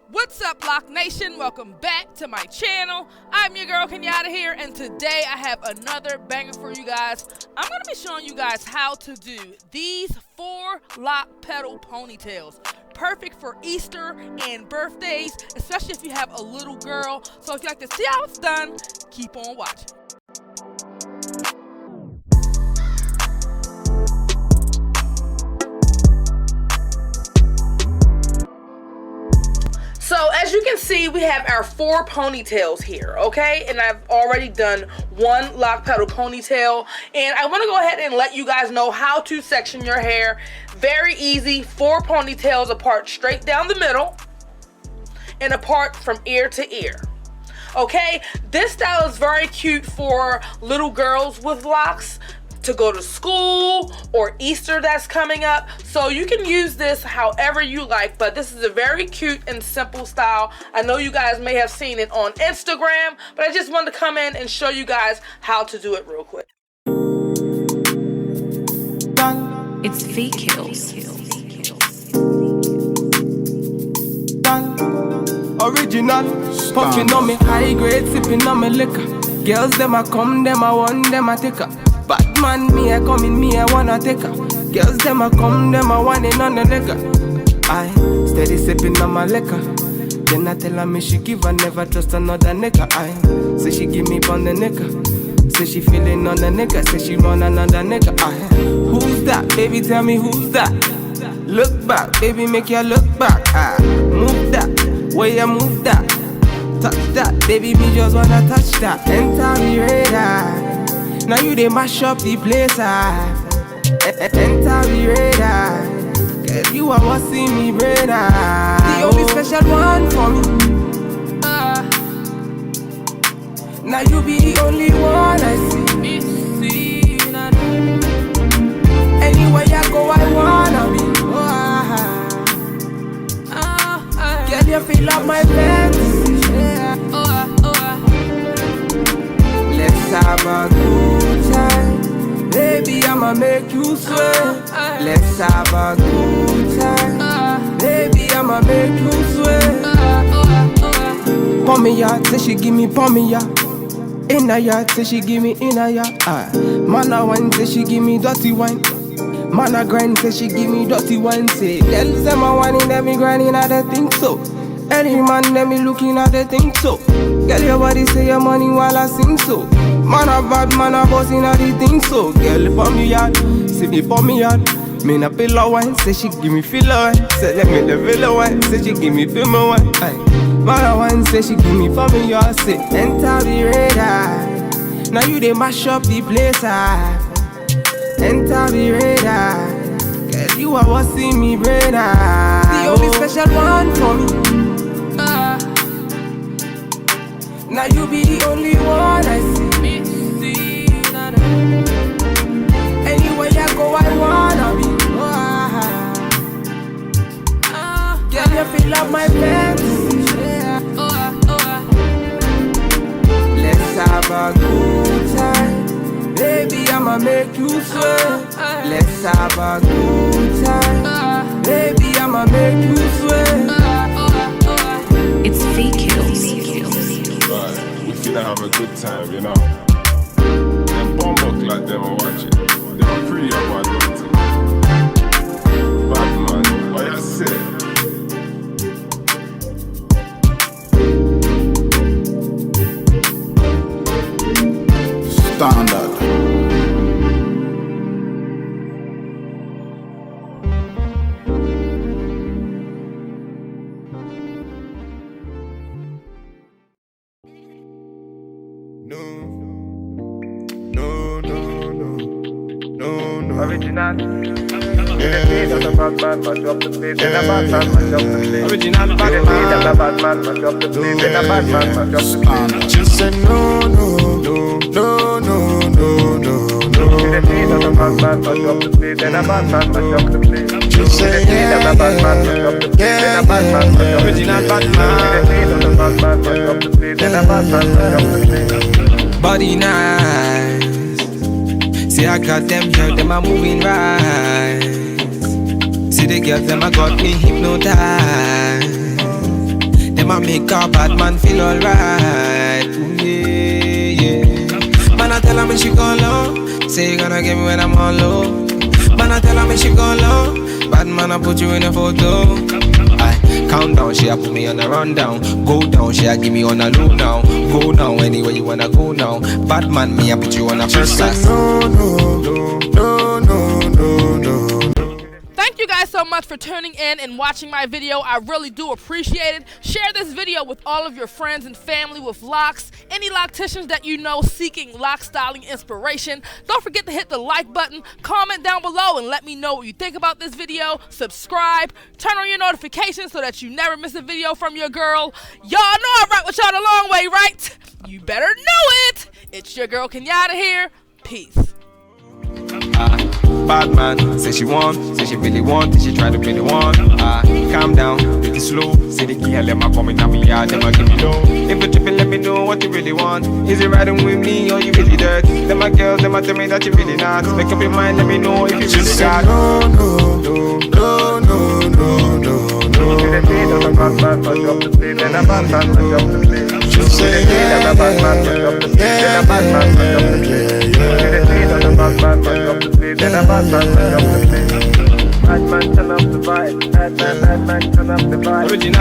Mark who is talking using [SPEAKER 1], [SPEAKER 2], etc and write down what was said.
[SPEAKER 1] What's up, Loc Nation? Welcome back to my channel. I'm your girl Kenyata here, and today I have another banger for you guys. I'm going to be showing you guys how to do these 4 lock petal ponytails. Perfect for Easter and birthdays, especially if you have a little girl. So if you like to see how it's done, keep on watching. So as you can see, we have our 4 ponytails here, okay? And I've already done 1 lock petal ponytail. And I want to go ahead and let you guys know how to section your hair. Very easy, 4 ponytails apart straight down the middle and apart from ear to ear. Okay, this style is very cute for little girls with locks to go to school or Easter that's coming up. So you can use this however you like, but this is a very cute and simple style. I know you guys may have seen it on Instagram, but I just wanted to come in and show you guys how to do it real quick.
[SPEAKER 2] It's fake Killz.
[SPEAKER 3] Original, puffing on me high grade, sipping on me liquor. Girls them a come, them a want, them a take her. Bad man, me a come in, me a wanna take her. Girls them a come, them a want it on the liquor. I steady sipping on my liquor. Then I tell her me she give her, never trust another nigga. I say she give me on the nigga. Say she feeling on the nigga. Say she want another nigga. I who's that? Baby, tell me who's that? Look back, baby, make you look back. I move that, way you move that. Touch that, baby, me just wanna touch that. Enter me radar. Now you they mash up the place. Enter me radar. Girl, you are what see me brain. The only special one for me. Now you be the only one I see. Anywhere I go, I wanna be. Girl, you feel like my fantasy. Let's have a good time. Baby, I'ma make you sweat. Let's have a good time. Baby, I'ma make you sweat. Pour me ya, say she give me pour me ya. In a yard, say she give me in a yard. Man a wine, say she give me dirty wine. Man a grind, say she give me dirty wine. Say, girl, say my wine in me grinding, I don't think so. Any man, let me looking at the thing so. Girl, your body say your money while I sing so. Man a bad, man a boss in the thing so. Girl, pour me yard, say me pour me yard. Me na pillow wine, say she give me filler wine. Say let me the villa wine, say she give me film wine. Man a wine, say she give me for me yard. Say enter the radar. Now you they mash up the place. Enter the radar. Girl, you are what see me brain. The only special one for me. Now you be the only one I see. Anywhere I go, I wanna be. Girl, you feel like my fantasy. Let's have a good time. Baby, I'ma make you sweat. Let's have a good time. Baby, I'ma make you sweat.
[SPEAKER 2] It's fake Killz.
[SPEAKER 4] Right, we finna have a good time, you know. Them bumbuck like them are watching. They are pretty up my daughter. Bad man, what you say?
[SPEAKER 5] Standard.
[SPEAKER 6] Original. The bad man, mash up the place. The bad man, mash up the place. Original bad man. The bad man, mash up the place. The bad man, mash up the place.
[SPEAKER 5] She said no, no, no, no, no, no, no.
[SPEAKER 6] The bad man, mash up the place. The bad man, mash up the place.
[SPEAKER 5] She said yeah,
[SPEAKER 6] the bad man, mash up the place. The bad man, mash up the place. Original bad man. The bad man, mash up the place. The bad man, mash up the place.
[SPEAKER 3] Body nice. See I got them girls, them a moving right. See the girls, them a got me hypnotized. make a bad man feel alright. Ooh, yeah, yeah. Man, I tell her when she go low, say you gonna give me when I'm on low. Man, I tell her when she go low, bad man, I put you in a photo. Aye, count down, she a put me on a rundown. Go down, she a give me on a low now. Go now, anywhere you wanna go now. Bad man, me I put you on a first class.
[SPEAKER 5] No, no, no, no, no, no, no.
[SPEAKER 1] Thank you guys so much for tuning in and watching my video. I really do appreciate it. Share this video with all of your friends and family with locks. Any locticians that you know seeking lock styling inspiration. Don't forget to hit the like button, comment down below, and let me know what you think about this video. Subscribe, turn on your notifications so that you never miss a video from your girl. Y'all know I rock with y'all the long way, right? You better know it. It's your girl Kenyata here. Peace.
[SPEAKER 3] Bad man, say she want, say she really want, say she try to really want. Calm down, take it slow. Say the key, let my come in and me yard, them a give me low. If you tripping, let me know what you really want. Is it riding with me or you really dirt? Them my girls, them a tell me that you really not. Make up your mind, let me know if you really got.
[SPEAKER 5] No, no, no, no, no, no, no.
[SPEAKER 6] To the beat of a bad man, mash up the place. Then a bad man, mash up the place.
[SPEAKER 5] She say,
[SPEAKER 6] Yeah, bad man, mash up the place. Then a bad man, mash up the place. To the beat of a bad man, mash up the place. Then a bad man, mash up the place. Bad man, turn up the vibe. Bad man, turn up the vibe.
[SPEAKER 3] Original.